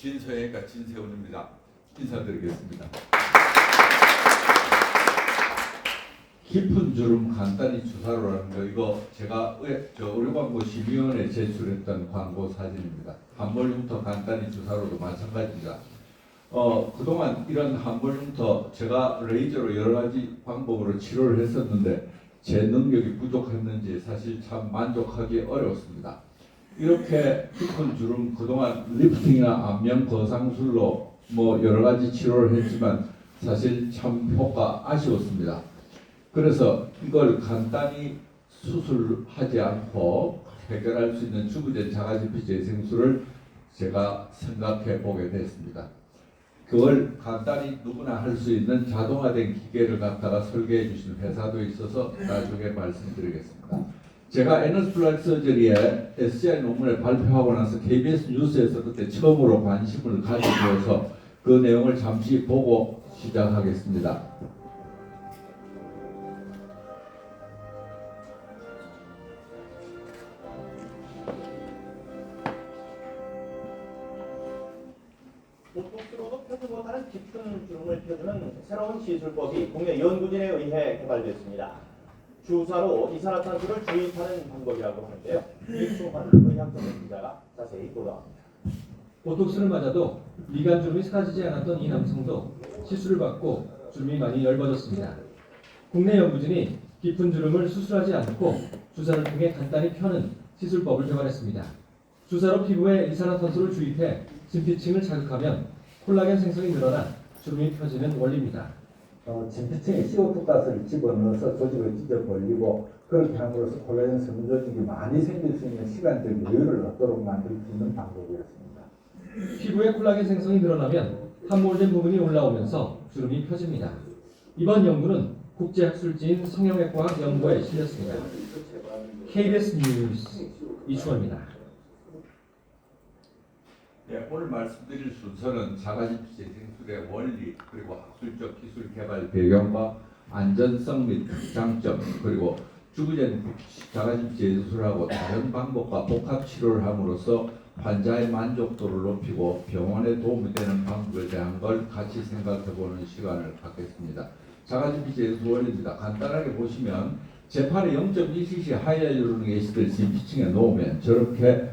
진서영과 진세훈입니다. 인사드리겠습니다. 깊은 주름 간단히 주사로라는 거, 이거 제가 의료광고심의위원회에 제출했던 광고 사진입니다. 한벌흉터 간단히 주사로도 마찬가지입니다. 그동안 이런 한벌흉터 제가 레이저로 여러 가지 방법으로 치료를 했었는데 제 능력이 부족했는지 사실 참 만족하기 어려웠습니다. 이렇게 깊은 주름 그동안 리프팅이나 안면 거상술로 여러 가지 치료를 했지만 사실 참 효과 아쉬웠습니다. 그래서 이걸 간단히 수술하지 않고 해결할 수 있는 주부전 자가진피 재생술을 제가 생각해 보게 됐습니다. 그걸 간단히 누구나 할 수 있는 자동화된 기계를 갖다가 설계해 주시는 회사도 있어서 나중에 말씀드리겠습니다. 제가 에너스플라이트 서저리에 SCI 논문을 발표하고 나서 KBS 뉴스에서 그때 처음으로 관심을 가지고서 그 내용을 잠시 보고 시작하겠습니다. 보톡스로도 펴지못하는 깊은 주름을 펴주는 새로운 시술법이 국내 연구진에 의해 개발됐습니다. 주사로 이산화탄소를 주입하는 방법이라고 하는데요. 이충환 의학전문 기자가 자세히 보도합니다. 보톡스를 맞아도 미간 주름이 사라지지 않았던 이 남성도 시술을 받고 주름이 많이 엷어졌습니다. 국내 연구진이 깊은 주름을 수술하지 않고 주사를 통해 간단히 펴는 시술법을 개발했습니다. 주사로 피부에 이산화탄소를 주입해 진피층을 자극하면 콜라겐 생성이 늘어나 주름이 펴지는 원리입니다. 진피층에 CO2 가스를 집어넣어서 조직을 찢어 벌리고 그렇게 함으로써 콜라겐 섬유 조직이 많이 생길 수 있는 시간적 여유를 얻도록 만들 수 있는 방법이었습니다. 피부에 콜라겐 생성이 늘어나면 함몰된 부분이 올라오면서 주름이 펴집니다. 이번 연구는 국제학술지인 성형외과학연구에 실렸습니다. KBS 뉴스 이충원입니다. 네, 오늘 말씀드릴 순서는 자가진피 재생술의 원리, 그리고 학술적 기술 개발 배경과 안전성 및 장점, 그리고 주부전 자가진피 재생술하고 다른 방법과 복합 치료를 함으로써 환자의 만족도를 높이고 병원에 도움이 되는 방법에 대한 걸 같이 생각해보는 시간을 갖겠습니다. 자가진피 재생술 원리입니다. 간단하게 보시면 제8의 0.1cc 하이알루로닉 애시드를 진피층에 놓으면 저렇게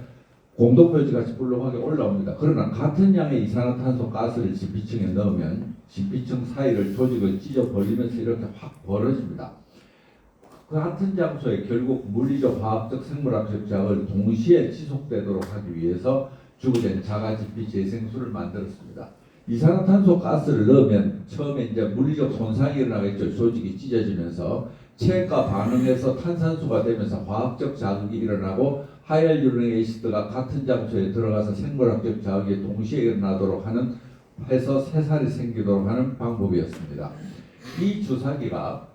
공동묘지 같이 볼록하게 올라옵니다. 그러나 같은 양의 이산화탄소 가스를 진피층에 넣으면 진피층 사이를 조직을 찢어 벌리면서 이렇게 확 벌어집니다. 그 같은 장소에 결국 물리적, 화학적, 생물학적 자극을 동시에 지속되도록 하기 위해서 주부전 자가진피 재생술을 만들었습니다. 이산화탄소 가스를 넣으면 처음에 이제 물리적 손상이 일어나겠죠. 조직이 찢어지면서 체액과 반응해서 탄산수가 되면서 화학적 자극이 일어나고 하이알루로닉 애시드가 같은 장소에 들어가서 생물학적 자극이 동시에 일어나도록 하는 해서 새살이 생기도록 하는 방법이었습니다. 이 주사기가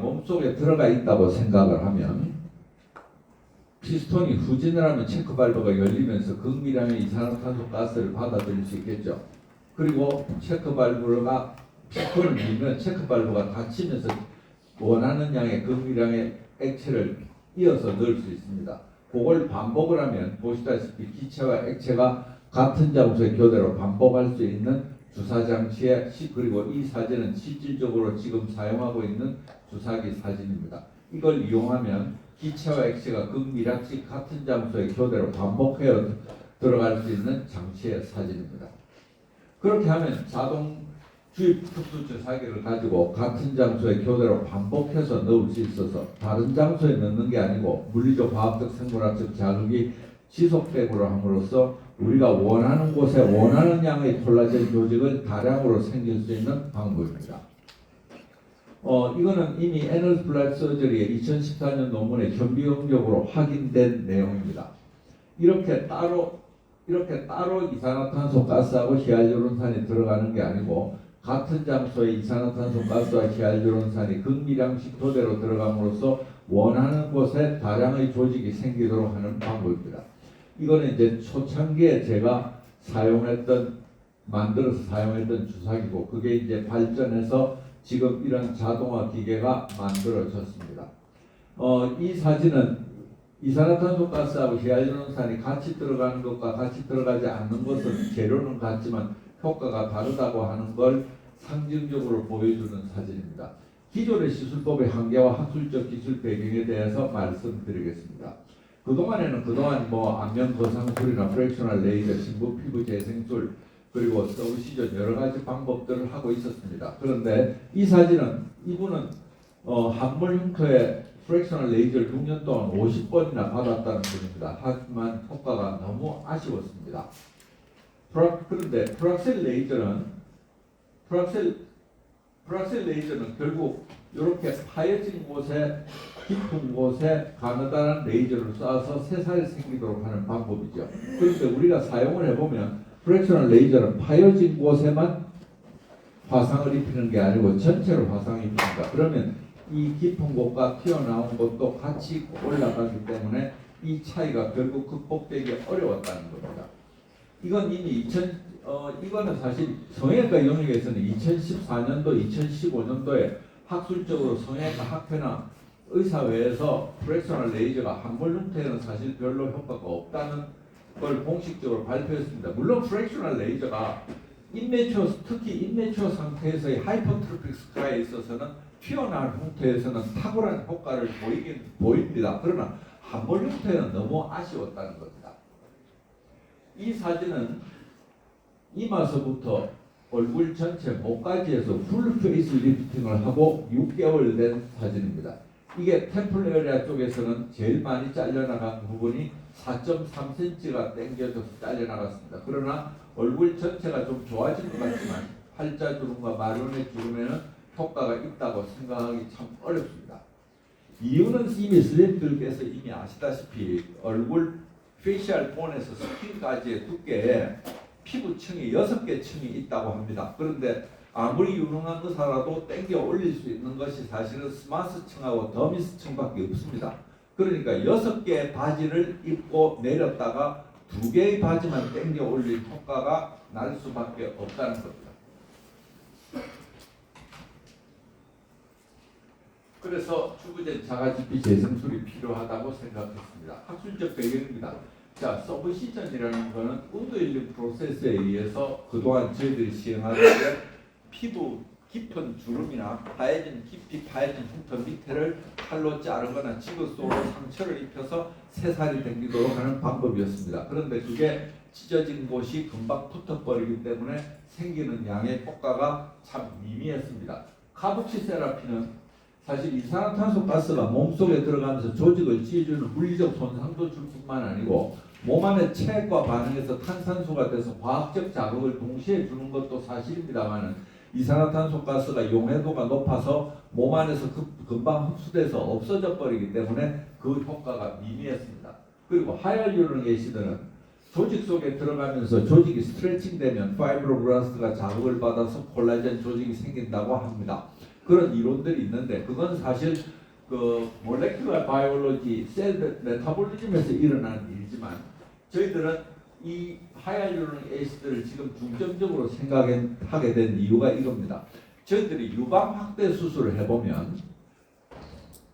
몸속에 들어가 있다고 생각을 하면 피스톤이 후진을 하면 체크 발브가 열리면서 극미량의 이산화탄소 가스를 받아들일 수 있겠죠. 그리고 체크 발브가 피스톤을 밀면 체크 발브가 닫히면서 원하는 양의 극미량의 액체를 이어서 넣을 수 있습니다. 그걸 반복을 하면 보시다시피 기체와 액체가 같은 장소에 교대로 반복할 수 있는 주사장치의 그리고 이 사진은 실질적으로 지금 사용하고 있는 주사기 사진입니다. 이걸 이용하면 기체와 액체가 극미량씩 같은 장소에 교대로 반복해 들어갈 수 있는 장치의 사진입니다. 그렇게 하면 자동 주입 특수 주사기를 가지고 같은 장소에 교대로 반복해서 넣을 수 있어서 다른 장소에 넣는 게 아니고 물리적, 화학적, 생물학적 자극이 지속되고 함으로써 우리가 원하는 곳에 원하는 양의 콜라겐 조직을 다량으로 생길 수 있는 방법입니다. 이거는 이미 에너스플라이트 서저리의 2014년 논문에 현미경적으로 확인된 내용입니다. 이렇게 따로 이산화탄소 가스하고 히알루론산이 들어가는 게 아니고 같은 장소에 이산화탄소 가스와 히알루론산이 극미량씩 교대로 들어감으로써 원하는 곳에 다량의 조직이 생기도록 하는 방법입니다. 이거는 이제 초창기에 제가 만들어서 사용했던 주사기고 그게 이제 발전해서 지금 이런 자동화 기계가 만들어졌습니다. 이 사진은 이산화탄소 가스하고 히알루론산이 같이 들어가는 것과 같이 들어가지 않는 것은 재료는 같지만 효과가 다르다고 하는 걸 상징적으로 보여주는 사진입니다. 기존의 시술법의 한계와 학술적 기술 배경에 대해서 말씀드리겠습니다. 그동안 안면 거상술이나 프랙셔널 레이저, 신부 피부 재생술, 그리고 서브시전 여러 가지 방법들을 하고 있었습니다. 그런데 이 사진은 이분은 항물 흉터에 프랙셔널 레이저를 6년 동안 50번이나 받았다는 분입니다. 하지만 효과가 너무 아쉬웠습니다. 그런데 프락셀 레이저는 결국 이렇게 파여진 곳에 깊은 곳에 가느다란 레이저를 쏴서 새살이 생기도록 하는 방법이죠. 그런데 우리가 사용을 해보면 프랙셔널 레이저는 파여진 곳에만 화상을 입히는 게 아니고 전체로 화상을 입힙니다. 그러면 이 깊은 곳과 튀어나온 곳도 같이 올라가기 때문에 이 차이가 결국 극복되기 어려웠다는 겁니다. 이건 이미 이거는 사실 성형외과 영역에서는 2014년도, 2015년도에 학술적으로 성형외과 학회나 의사회에서 프랙셔널 레이저가 항물 흉터에는 사실 별로 효과가 없다는 걸 공식적으로 발표했습니다. 물론 프랙셔널 레이저가 특히 인매추어 상태에서의 하이퍼트로픽 스카에 있어서는 튀어나온 흉터에서는 탁월한 효과를 보입니다. 그러나 항물 흉터에는 너무 아쉬웠다는 겁니다. 이 사진은 이마서부터 얼굴 전체 목까지 해서 풀 페이스 리프팅을 하고 6개월 된 사진입니다. 이게 템플 에리아 쪽에서는 제일 많이 잘려나간 부분이 4.3cm가 당겨져서 잘려나갔습니다. 그러나 얼굴 전체가 좀 좋아진 것 같지만 팔자주름과 마른의 주름에는 효과가 있다고 생각하기 참 어렵습니다. 이유는 이미 선생님들께서 이미 아시다시피 얼굴 페이셜 본에서 스킨까지의 두께에 피부층이 6개 층이 있다고 합니다. 그런데 아무리 유능한 의사라도 땡겨 올릴 수 있는 것이 사실은 스마스층하고 더미스층밖에 없습니다. 그러니까 6개의 바지를 입고 내렸다가 2개의 바지만 땡겨 올릴 효과가 날 수밖에 없다는 겁니다. 그래서 주부젠 자가지피 재생술이 필요하다고 생각했습니다. 학술적 배경입니다. 자, 서브시전이라는 것은 운드힐링 프로세스에 의해서 그동안 저희들이 시행하는 게 피부 깊은 주름이나 깊이 파여진 흉터 밑에를 칼로 자르거나 지그소로 상처를 입혀서 새살이 생기도록 하는 방법이었습니다. 그런데 그게 찢어진 곳이 금방 붙어버리기 때문에 생기는 양의 효과가 참 미미했습니다. 카복시 세라피는 사실 이산화탄소 가스가 몸속에 들어가면서 조직을 찢어주는 물리적 손상도 줄 뿐만 아니고 몸 안에 체액과 반응해서 탄산수가 돼서 과학적 자극을 동시에 주는 것도 사실입니다만 이산화탄소 가스가 용해도가 높아서 몸 안에서 금방 흡수돼서 없어져 버리기 때문에 그 효과가 미미했습니다. 그리고 하이알루로닉 애시드는 조직 속에 들어가면서 조직이 스트레칭되면 파이브로블라스트가 자극을 받아서 콜라겐 조직이 생긴다고 합니다. 그런 이론들이 있는데 그건 사실 그 몰레큘러 바이올로지, 셀 메타볼리즘에서 일어나는 일이지만 저희들은 이 하이알루로닉 애시드를 지금 중점적으로 생각하게 된 이유가 이겁니다. 저희들이 유방 확대 수술을 해보면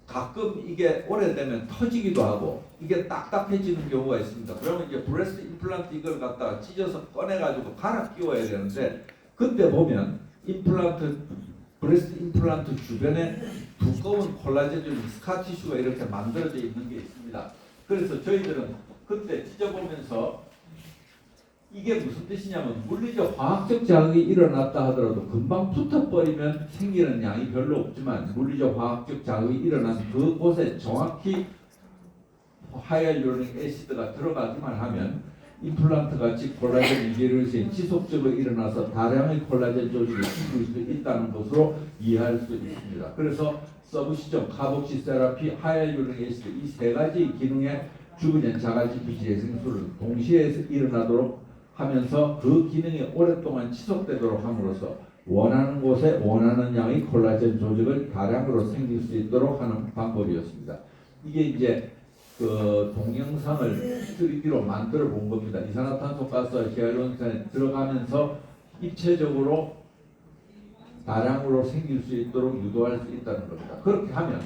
가끔 이게 오래되면 터지기도 하고 이게 딱딱해지는 경우가 있습니다. 그러면 이제 브레스트 임플란트 이걸 갖다가 찢어서 꺼내가지고 갈아 끼워야 되는데 그때 보면 브레스트 임플란트 주변에 두꺼운 콜라겐 스카티슈가 이렇게 만들어져 있는 게 있습니다. 그래서 저희들은 그때 찢어보면서 이게 무슨 뜻이냐면 물리적 화학적 자극이 일어났다 하더라도 금방 붙어버리면 생기는 양이 별로 없지만 물리적 화학적 자극이 일어난 그곳에 정확히 하이알루로닉 애시드가 들어가기만 하면 임플란트 같이 콜라겐 이베르시에 지속적으로 일어나서 다량의 콜라겐 조직이 생길 수 있다는 것으로 이해할 수 있습니다. 그래서 서브시전, 카복시 세라피, 하이알루로닉 애시드 이 세 가지 기능의 주근연 자가지피 재생술을 동시에 일어나도록 하면서 그 기능이 오랫동안 지속되도록 함으로써 원하는 곳에 원하는 양의 콜라겐 조직을 다량으로 생길 수 있도록 하는 방법이었습니다. 이게 이제 그 동영상을 3D로 만들어 본 겁니다. 이산화탄소 가스와 히알루론산이 들어가면서 입체적으로 다량으로 생길 수 있도록 유도할 수 있다는 겁니다. 그렇게 하면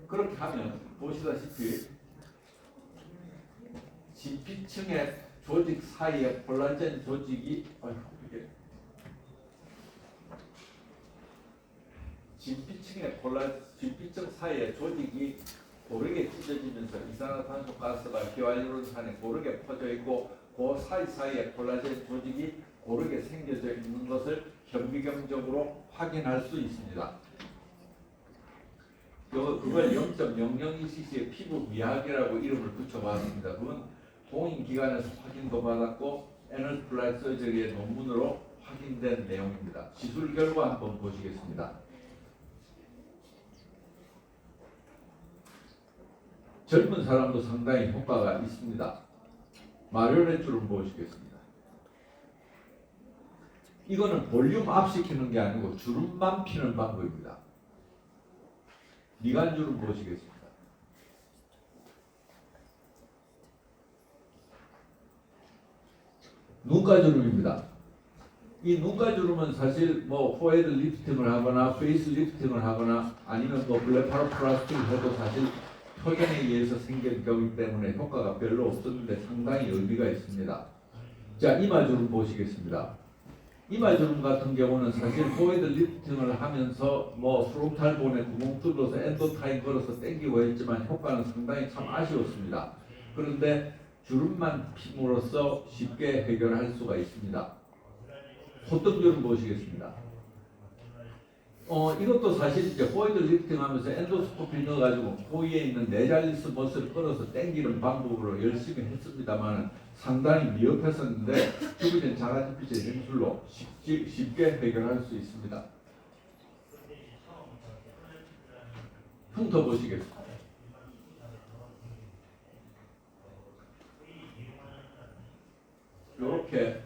그렇게 하면 보시다시피 진피층의 조직 사이에 콜라겐 조직이 이게 진피층 사이에 조직이 고르게 찢어지면서 이산화탄소 가스가 기활유론산에 고르게 퍼져 있고 그 사이사이에 콜라겐 조직이 고르게 생겨져 있는 것을 현미경적으로 확인할 수 있습니다. 그걸 0.002cc의 피부 미학이라고 이름을 붙여봤습니다. 그건 공인기관에서 확인도 받았고 에너플라이 서저리의 논문으로 확인된 내용입니다. 시술 결과 한번 보시겠습니다. 젊은 사람도 상당히 효과가 있습니다. 마리오넷줄을 보시겠습니다. 이거는 볼륨 압시키는 게 아니고 주름만 피는 방법입니다. 미간주름 보시겠습니다. 눈가주름입니다. 이 눈가주름은 사실 뭐 포헤드 리프팅을 하거나 페이스 리프팅을 하거나 아니면 뭐 블레파로플라스틱을 해도 사실 표정에 의해서 생긴 거기 때문에 효과가 별로 없었는데 상당히 의미가 있습니다. 자, 이마주름 보시겠습니다. 이마주름 같은 경우는 사실 포헤드 리프팅을 하면서 뭐 프론탈본에 구멍 뚫어서 엔도타인 걸어서 당기고 했지만 효과는 상당히 참 아쉬웠습니다. 그런데 주름만 핌으로써 쉽게 해결할 수가 있습니다. 콧등주름 보시겠습니다. 이것도 사실 이제 포헤드 리프팅 하면서 엔도스코피 넣어가지고 코 위에 있는 네잘리스 머슬을 끌어서 당기는 방법으로 열심히 했습니다만 상당히 미흡했었는데 주부진 자가진피제 행술로 쉽게 해결할 수 있습니다. 흉터 보시겠습니다. 이렇게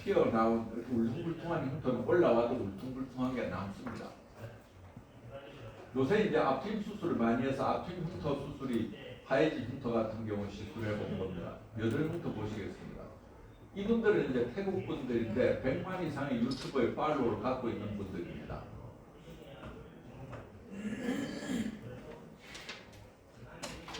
튀어나온 울퉁불퉁한 흉터는 올라와도 울퉁불퉁한 게 남습니다. 요새 이제 앞트임 수술을 많이 해서 앞트임 흉터 수술이 하얘진 흉터 같은 경우 시술해 본 겁니다. 여덟 흉터 보시겠습니다. 이분들은 이제 태국 분들인데 100만 이상의 유튜버의 팔로워를 갖고 있는 분들입니다.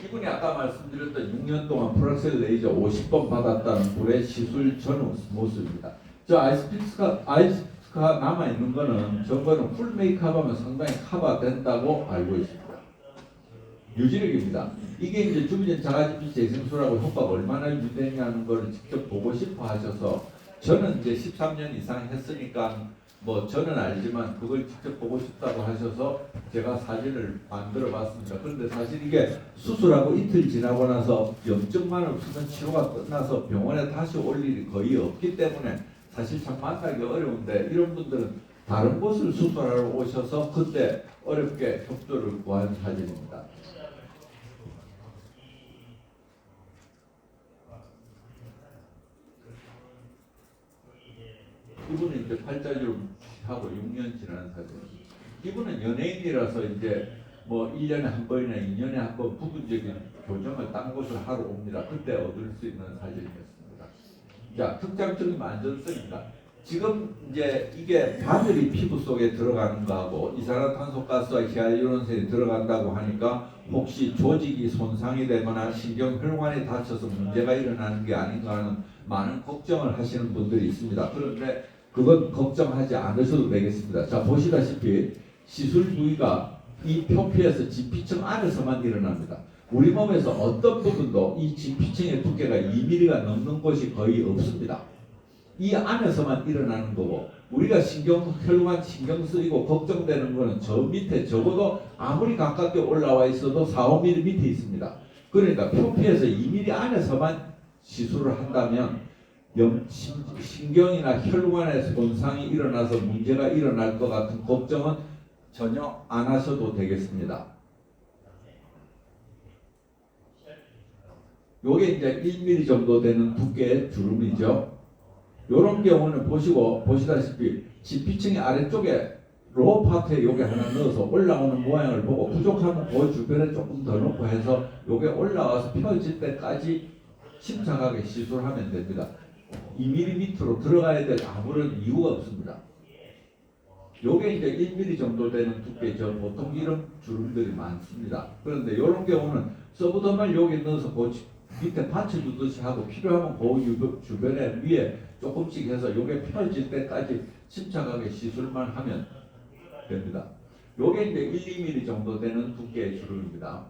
이분이 아까 말씀드렸던 6년 동안 프락셀 레이저 50번 받았다는 분의 시술 전후 모습입니다. 저 아이스가 남아있는 거는 저거는 풀 메이크업하면 상당히 커버된다고 알고 있습니다. 유지력입니다. 이게 이제 주비전 자가진피 재생술하고 효과가 얼마나 유대냐는 걸 직접 보고 싶어 하셔서 저는 이제 13년 이상 했으니까 뭐 저는 알지만 그걸 직접 보고 싶다고 하셔서 제가 사진을 만들어 봤습니다. 그런데 사실 이게 수술하고 이틀 지나고 나서 염증만 없으면 치료가 끝나서 병원에 다시 올 일이 거의 없기 때문에 사실 참 만나기 어려운데 이런 분들은 다른 곳을 수술하러 오셔서 그때 어렵게 협조를 구한 사진입니다. 이분은 이제 팔자주름하고 6년 지난 사진입니다. 이분은 연예인이라서 이제 뭐 1년에 한 번이나 2년에 한 번 부분적인 교정을 딴 곳을 하러 옵니다. 그때 얻을 수 있는 사진이었습니다. 자, 특장적인 안전성입니다. 지금 이제 이게 바늘이 피부 속에 들어가는 거하고 이산화탄소 가스와 히알루론산이 들어간다고 하니까 혹시 조직이 손상이 되거나 신경혈관이 다쳐서 문제가 일어나는 게 아닌가 하는 많은 걱정을 하시는 분들이 있습니다. 그런데 그건 걱정하지 않으셔도 되겠습니다. 자, 보시다시피 시술 부위가 이 표피에서 진피층 안에서만 일어납니다. 우리 몸에서 어떤 부분도 이 진피층의 두께가 2mm가 넘는 곳이 거의 없습니다. 이 안에서만 일어나는 거고 우리가 혈관 신경 쓰이고 걱정되는 거는 저 밑에 적어도 아무리 가깝게 올라와 있어도 4-5mm 밑에 있습니다. 그러니까 표피에서 2mm 안에서만 시술을 한다면 신경이나 혈관에 손상이 일어나서 문제가 일어날 것 같은 걱정은 전혀 안 하셔도 되겠습니다. 요게 이제 1mm 정도 되는 두께의 주름이죠. 요런 경우는 보시다시피 진피층의 아래쪽에 로어 파트에 요게 하나 넣어서 올라오는 모양을 보고 부족하면 그 주변에 조금 더 넣고 해서 요게 올라와서 펴질 때까지 침착하게 시술하면 됩니다. 2mm 밑으로 들어가야 될 아무런 이유가 없습니다. 요게 이제 1mm 정도 되는 두께 보통 이런 주름들이 많습니다. 그런데 이런 경우는 서브더말 여기 넣어서 밑에 받쳐주듯이 하고 필요하면 그 주변에 위에 조금씩 해서 요게 펴질 때까지 침착하게 시술만 하면 됩니다. 요게 이제 1, 2mm 정도 되는 두께의 주름입니다.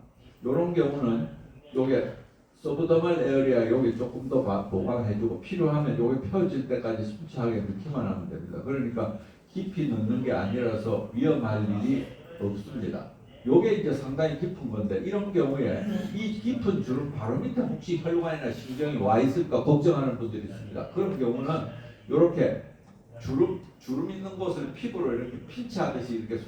요런 경우는 요게 서브더말 에어리아 여기 조금 더 보강해주고 필요하면 요게 펴질 때까지 침착하게 넣기만 하면 됩니다. 그러니까 깊이 넣는 게 아니라서 위험할 일이 없습니다. 요게 이제 상당히 깊은 건데 이런 경우에 이 깊은 주름 바로 밑에 혹시 혈관이나 신경이 와 있을까 걱정하는 분들이 있습니다. 그런 경우는 이렇게 주름 있는 곳을 피부로 이렇게 pinch하듯이 이렇게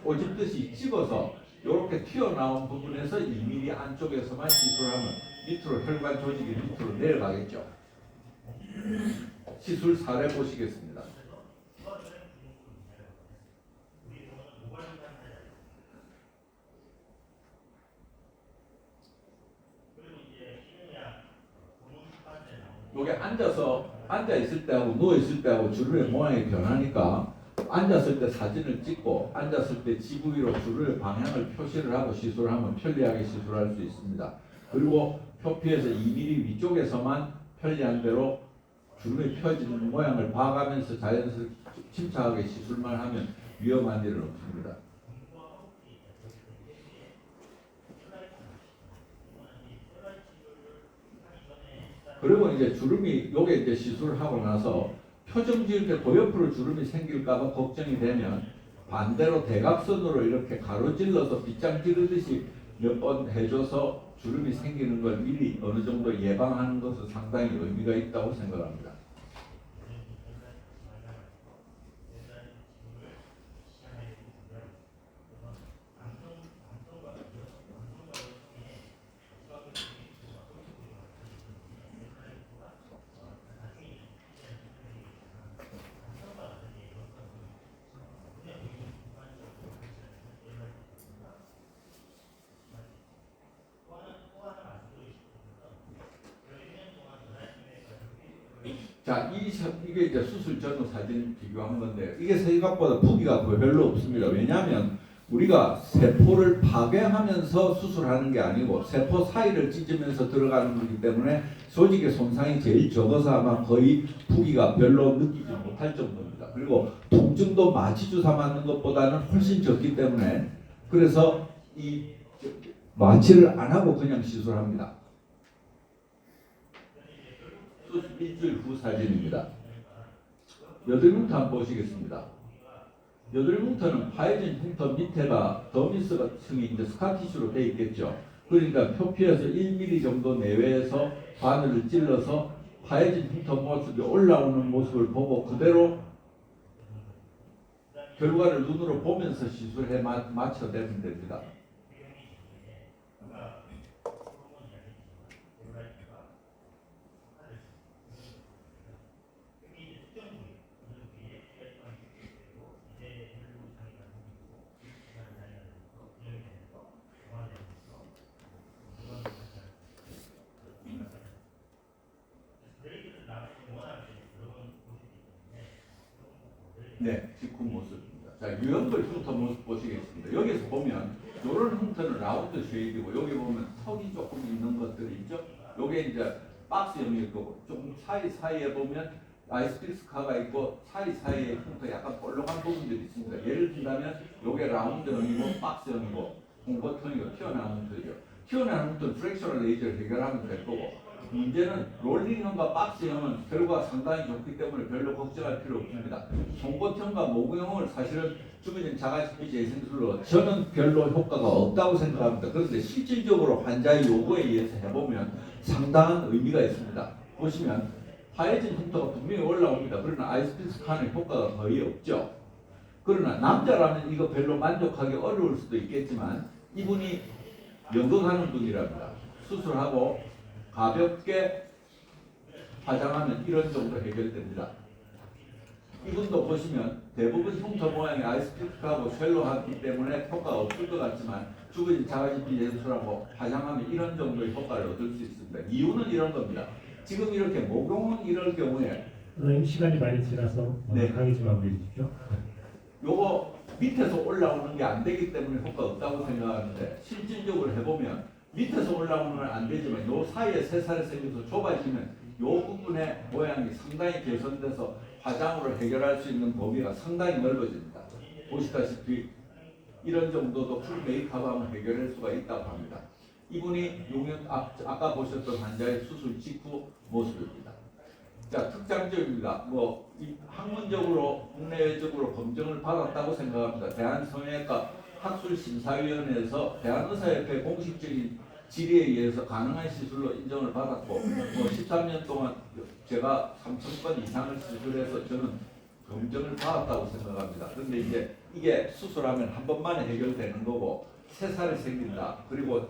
오집듯이 집어서 이렇게 튀어나온 부분에서 2mm 안쪽에서만 시술하면 밑으로 혈관 조직이 밑으로 내려가겠죠. 시술 사례 보시겠습니다. 요게 앉아 있을 때하고 누워 있을 때하고 주름의 모양이 변하니까 앉았을 때 사진을 찍고 앉았을 때 지부위로 주름의 방향을 표시를 하고 시술하면 편리하게 시술할 수 있습니다. 그리고 표피에서 2mm 위쪽에서만 편리한 대로 주름이 펴지는 모양을 봐가면서 자연스럽게 침착하게 시술만 하면 위험한 일은 없습니다. 그리고 이제 주름이 요게 이제 시술하고 나서 표정 지을 때 고옆으로 주름이 생길까봐 걱정이 되면 반대로 대각선으로 이렇게 가로질러서 빗장 찌르듯이 몇 번 해줘서 주름이 생기는 걸 미리 어느 정도 예방하는 것은 상당히 의미가 있다고 생각합니다. 자, 이게 이제 수술 전후 사진 비교한 건데 이게 생각보다 부기가 별로 없습니다. 왜냐하면 우리가 세포를 파괴하면서 수술하는 게 아니고 세포 사이를 찢으면서 들어가는 거기 때문에 조직의 손상이 제일 적어서 아마 거의 부기가 별로 느끼지 못할 정도입니다. 그리고 통증도 마취 주사 맞는 것보다는 훨씬 적기 때문에 그래서 이 마취를 안 하고 그냥 시술합니다. 일주일 후 사진입니다. 여드름흉터 한번 보시겠습니다. 여드름흉터는 파해진 흉터 밑에가 더미스가 층이 이제 스카티슈로 되어 있겠죠. 그러니까 표피에서 1mm 정도 내외에서 바늘을 찔러서 파해진 흉터 모습이 올라오는 모습을 보고 그대로 결과를 눈으로 보면서 시술해 맞춰내면 됩니다. 네, 직후 모습입니다. 자, 유형별 흉터 모습 보시겠습니다. 여기서 보면 이런 흉터는 라운드 쉐입이고 여기 보면 턱이 조금 있는 것들이 있죠. 요게 이제 박스형일 거고 조금 사이사이에 보면 아이스피스카가 있고 사이사이에 흉터 약간 볼록한 부분들이 있습니다. 예를 들자면 요게 라운드형이고 박스형이고 공버형이고 튀어나온 흉터죠. 튀어나온 흉터는 프랙셔널 레이저를 해결하면 될 거고 문제는 롤링형과 박스형은 결과가 상당히 좋기 때문에 별로 걱정할 필요 없습니다. 송곳형과 모구형을 사실은 주변인 자가지피 재생술로 저는 별로 효과가 없다고 생각합니다. 그런데 실질적으로 환자의 요구에 의해서 해보면 상당한 의미가 있습니다. 보시면 파해진 흉터가 분명히 올라옵니다. 그러나 아이스피스카는 효과가 거의 없죠. 그러나 남자라면 이거 별로 만족하기 어려울 수도 있겠지만 이분이 연극하는 분이랍니다. 수술하고 가볍게 화장하면 이런 정도 해결됩니다. 이분도 보시면 대부분 흉터 모양이 아이스피스하고 쉘로하기 때문에 효과가 없을 것 같지만 주변인 자가지피 재생술하고 화장하면 이런 정도의 효과를 얻을 수 있습니다. 이유는 이런 겁니다. 지금 이렇게 모공은 이럴 경우에 선생님 시간이 많이 지나서 네. 강의 좀 마무리해 주십시오. 요거 밑에서 올라오는 게 안 되기 때문에 효과가 없다고 생각하는데 실질적으로 해보면 밑에서 올라오는 건 안 되지만 요 사이에 새살이 생겨서 좁아지면 요 부분의 모양이 상당히 개선돼서 화장으로 해결할 수 있는 범위가 상당히 넓어집니다. 보시다시피 이런 정도도 풀 메이크업하면 해결할 수가 있다고 합니다. 이분이 아까 보셨던 환자의 수술 직후 모습입니다. 자, 특장점입니다. 학문적으로 국내외적으로 검증을 받았다고 생각합니다. 대한성형외과 학술심사위원회에서 대한의사협회 공식적인 질의에 의해서 가능한 시술로 인정을 받았고 13년 동안 제가 3,000건 이상을 시술해서 저는 검증을 받았다고 생각합니다. 그런데 이제 이게 수술하면 한 번만에 해결되는 거고 새살이 생긴다. 그리고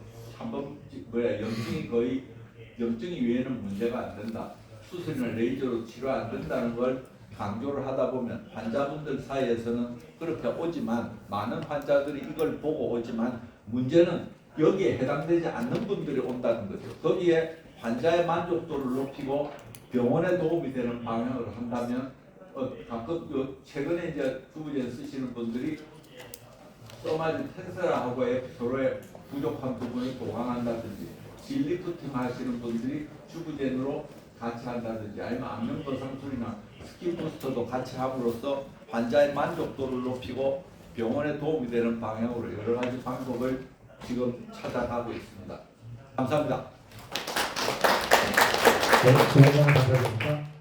염증이 위에는 문제가 안 된다. 수술이나 레이저로 치료 안 된다는 걸 강조를 하다 보면 환자분들 사이에서는 그렇게 오지만 많은 환자들이 이걸 보고 오지만 문제는 여기에 해당되지 않는 분들이 온다는 거죠. 거기에 환자의 만족도를 높이고 병원에 도움이 되는 방향으로 한다면 가끔 최근에 이제 주부제 쓰시는 분들이 소마지 텐서라하고의 서로의 부족한 부분을 보강한다든지 질리프팅 하시는 분들이 주부젠으로 같이 한다든지 아니면 안면 거상술이나 스킨 부스터도 같이 함으로써 환자의 만족도를 높이고 병원에 도움이 되는 방향으로 여러 가지 방법을 지금 찾아가고 있습니다. 감사합니다. 네, 고맙습니다.